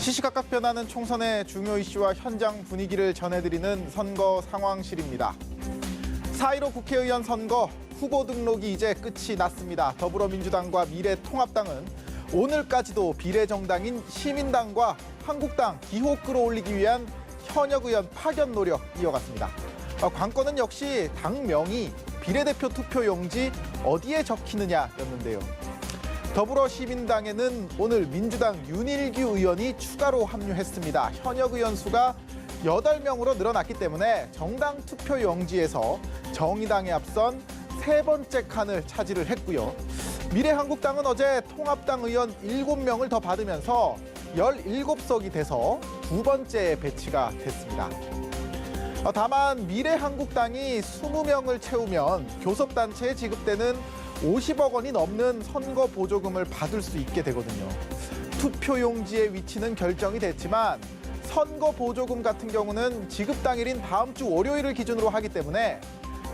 시시각각 변하는 총선의 중요 이슈와 현장 분위기를 전해드리는 선거 상황실입니다. 4.15 국회의원 선거 후보 등록이 이제 끝이 났습니다. 더불어민주당과 미래통합당은 오늘까지도 비례정당인 시민당과 한국당 기호 끌어올리기 위한 현역 의원 파견 노력 이어갔습니다. 관건은 역시 당명이 비례대표 투표용지 어디에 적히느냐였는데요. 더불어시민당에는 오늘 민주당 윤일규 의원이 추가로 합류했습니다. 현역 의원 수가 8명으로 늘어났기 때문에 정당 투표용지에서 정의당에 앞선 세 번째 칸을 차지를 했고요. 미래한국당은 어제 통합당 의원 7명을 더 받으면서 17석이 돼서 두 번째 배치가 됐습니다. 다만 미래한국당이 20명을 채우면 교섭단체에 지급되는 50억 원이 넘는 선거 보조금을 받을 수 있게 되거든요. 투표용지의 위치는 결정이 됐지만 선거 보조금 같은 경우는 지급 당일인 다음 주 월요일을 기준으로 하기 때문에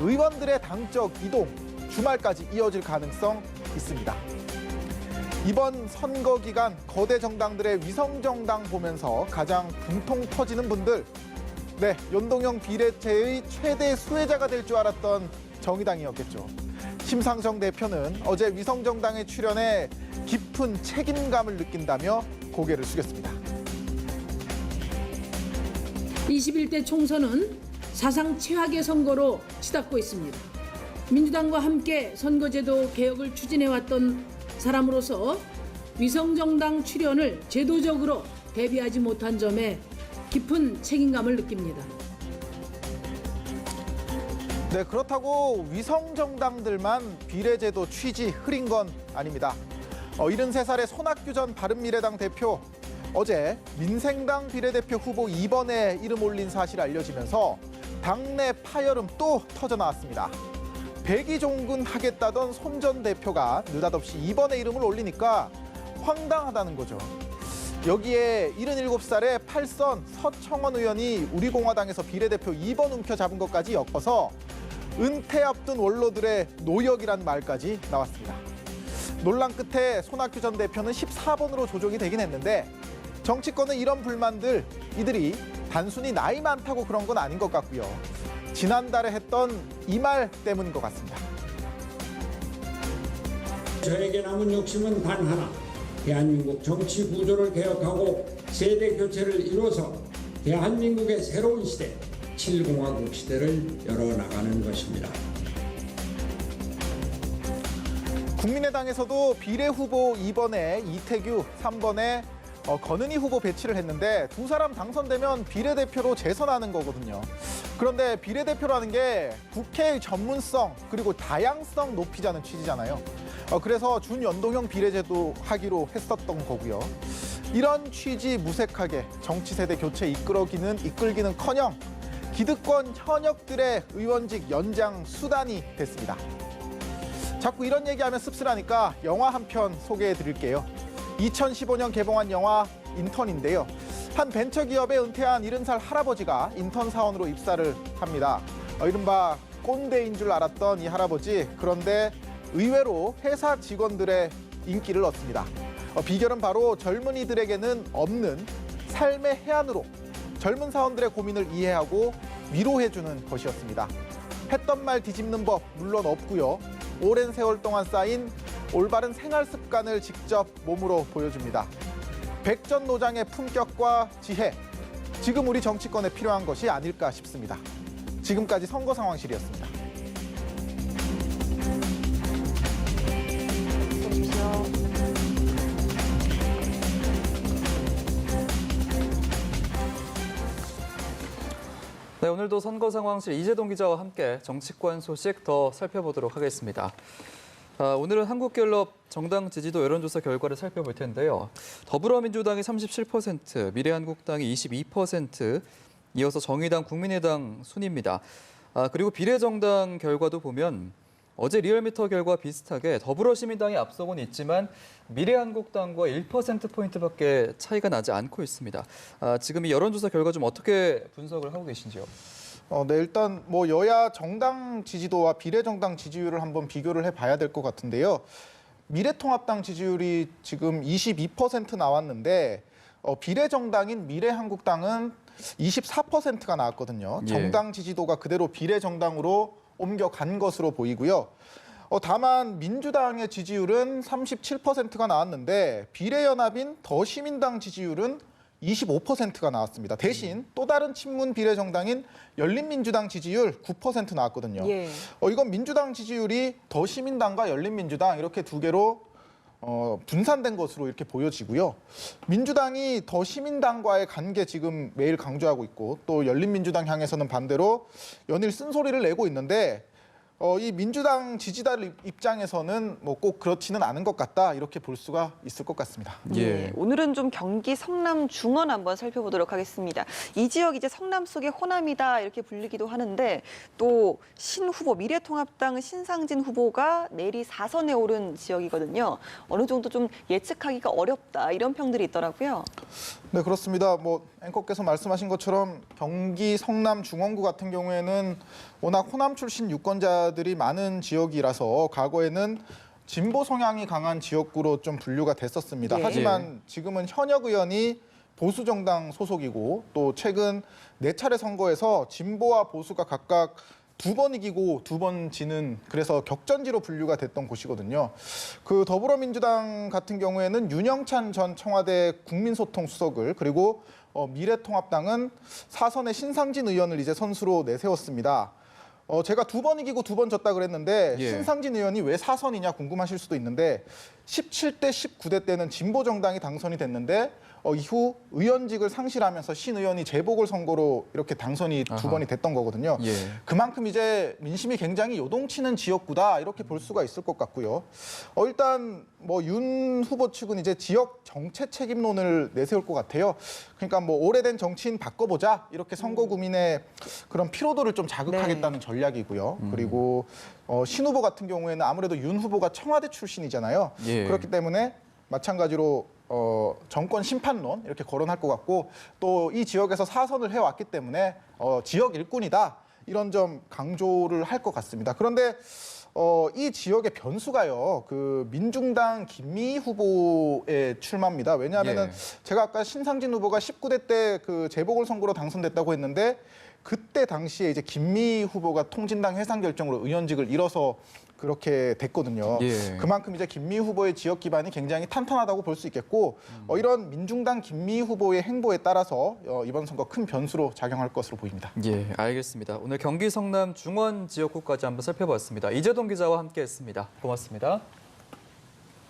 의원들의 당적 이동 주말까지 이어질 가능성 있습니다. 이번 선거 기간 거대 정당들의 위성정당 보면서 가장 분통 터지는 분들, 연동형 비례체의 최대 수혜자가 될 줄 알았던 정의당이었겠죠. 심상정 대표는 어제 위성정당에 출연해 깊은 책임감을 느낀다며 고개를 숙였습니다. 21대 총선은 사상 최악의 선거로 치닫고 있습니다. 민주당과 함께 선거제도 개혁을 추진해왔던 사람으로서 위성정당 출연을 제도적으로 대비하지 못한 점에 깊은 책임감을 느낍니다. 그렇다고 위성정당들만 비례제도 취지 흐린 건 아닙니다. 73살의 손학규 전 바른미래당 대표 어제 민생당 비례대표 후보 2번에 이름 올린 사실이 알려지면서 당내 파열음 또 터져나왔습니다. 백의종군하겠다던 손 전 대표가 느닷없이 2번에 이름을 올리니까 황당하다는 거죠. 여기에 77살의 팔선 서청원 의원이 우리공화당에서 비례대표 2번 움켜잡은 것까지 엮어서 은퇴 앞둔 원로들의 노역이란 말까지 나왔습니다. 논란 끝에 손학규 전 대표는 14번으로 조정이 되긴 했는데 정치권은 이런 불만들 이들이 단순히 나이 많다고 그런 건 아닌 것 같고요. 지난달에 했던 이 말 때문인 것 같습니다. 저에게 남은 욕심은 단 하나. 대한민국 정치 구조를 개혁하고 세대 교체를 이뤄서 대한민국의 새로운 시대, 7공화국 시대를 열어나가는 것입니다. 국민의당에서도 비례후보 2번에 이태규, 3번에 권은희 후보 배치를 했는데 두 사람 당선되면 비례대표로 재선하는 거거든요. 그런데 비례대표라는 게 국회의 전문성 그리고 다양성 높이자는 취지잖아요. 그래서 준연동형 비례제도 하기로 했었던 거고요. 이런 취지 무색하게 정치세대 교체 이끌기는커녕 기득권 현역들의 의원직 연장 수단이 됐습니다. 자꾸 이런 얘기하면 씁쓸하니까 영화 한 편 소개해 드릴게요. 2015년 개봉한 영화 인턴인데요. 한 벤처기업에 은퇴한 70살 할아버지가 인턴 사원으로 입사를 합니다. 이른바 꼰대인 줄 알았던 이 할아버지, 그런데 의외로 회사 직원들의 인기를 얻습니다. 비결은 바로 젊은이들에게는 없는 삶의 해안으로 젊은 사원들의 고민을 이해하고 위로해주는 것이었습니다. 했던 말 뒤집는 법 물론 없고요. 오랜 세월 동안 쌓인 올바른 생활 습관을 직접 몸으로 보여줍니다. 백전노장의 품격과 지혜, 지금 우리 정치권에 필요한 것이 아닐까 싶습니다. 지금까지 선거 상황실이었습니다. 네, 오늘도 선거 상황실 이재동 기자와 함께 정치권 소식 더 살펴보도록 하겠습니다. 오늘은 한국갤럽 정당 지지도 여론조사 결과를 살펴볼 텐데요. 더불어민주당이 37%, 미래한국당이 22%, 이어서 정의당, 국민의당 순입니다. 그리고 비례정당 결과도 보면 어제 리얼미터 결과 비슷하게 더불어시민당이 앞서고는 있지만 미래한국당과 1%포인트밖에 차이가 나지 않고 있습니다. 지금 이 여론조사 결과 좀 어떻게 분석을 하고 계신지요? 일단 여야 정당 지지도와 비례정당 지지율을 한번 비교를 해봐야 될 것 같은데요. 미래통합당 지지율이 지금 22% 나왔는데 비례정당인 미래한국당은 24%가 나왔거든요. 예. 정당 지지도가 그대로 비례정당으로 옮겨간 것으로 보이고요. 다만 민주당의 지지율은 37%가 나왔는데 비례연합인 더시민당 지지율은 25%가 나왔습니다. 대신 또 다른 친문 비례정당인 열린민주당 지지율 9% 나왔거든요. 예. 이건 민주당 지지율이 더시민당과 열린민주당 이렇게 두 개로 분산된 것으로 이렇게 보여지고요. 민주당이 더시민당과의 관계 지금 매일 강조하고 있고 또 열린민주당 향해서는 반대로 연일 쓴소리를 내고 있는데 이 민주당 지지자들 입장에서는 뭐 꼭 그렇지는 않은 것 같다 이렇게 볼 수가 있을 것 같습니다. 예. 오늘은 좀 경기 성남 중원 한번 살펴보도록 하겠습니다. 이 지역 이제 성남 속의 호남이다 이렇게 불리기도 하는데 또 신 후보 미래통합당 신상진 후보가 내리 4선에 오른 지역이거든요. 어느 정도 좀 예측하기가 어렵다 이런 평들이 있더라고요. 네, 그렇습니다. 뭐 앵커께서 말씀하신 것처럼 경기 성남 중원구 같은 경우에는 워낙 호남 출신 유권자들이 많은 지역이라서 과거에는 진보 성향이 강한 지역구로 좀 분류가 됐었습니다. 예. 하지만 지금은 현역 의원이 보수 정당 소속이고 또 최근 4차례 선거에서 진보와 보수가 각각 2번 이기고 2번 지는 그래서 격전지로 분류가 됐던 곳이거든요. 그 더불어민주당 같은 경우에는 윤영찬 전 청와대 국민소통 수석을 그리고 미래통합당은 4선의 신상진 의원을 이제 선수로 내세웠습니다. 제가 2번 이기고 2번 졌다 그랬는데 예. 신상진 의원이 왜 4선이냐 궁금하실 수도 있는데 17대 19대 때는 진보 정당이 당선이 됐는데 이후 의원직을 상실하면서 신 의원이 재보궐선거로 이렇게 당선이 두 아하. 번이 됐던 거거든요. 예. 그만큼 이제 민심이 굉장히 요동치는 지역구다 이렇게 볼 수가 있을 것 같고요. 일단 뭐 윤 후보 측은 이제 지역 정체 책임론을 내세울 것 같아요. 그러니까 뭐 오래된 정치인 바꿔보자 이렇게 선거 구민의 그런 피로도를 좀 자극하겠다는 전략이고요. 그리고 신 후보 같은 경우에는 아무래도 윤 후보가 청와대 출신이잖아요. 예. 그렇기 때문에 마찬가지로 정권 심판론 이렇게 거론할 것 같고 또 이 지역에서 4선을 해왔기 때문에 지역 일꾼이다 이런 점 강조를 할 것 같습니다. 그런데 이 지역의 변수가요. 그 민중당 김미희 후보의 출마입니다. 왜냐하면은 예. 제가 아까 신상진 후보가 19대 때 그 재보궐선거로 당선됐다고 했는데 그때 당시에 이제 김미희 후보가 통진당 해산 결정으로 의원직을 잃어서 그렇게 됐거든요. 예. 그만큼 이제 김미희 후보의 지역 기반이 굉장히 탄탄하다고 볼 수 있겠고 이런 민중당 김미희 후보의 행보에 따라서 이번 선거 큰 변수로 작용할 것으로 보입니다. 예, 알겠습니다. 오늘 경기 성남 중원 지역구까지 한번 살펴봤습니다. 이재동 기자와 함께했습니다. 고맙습니다.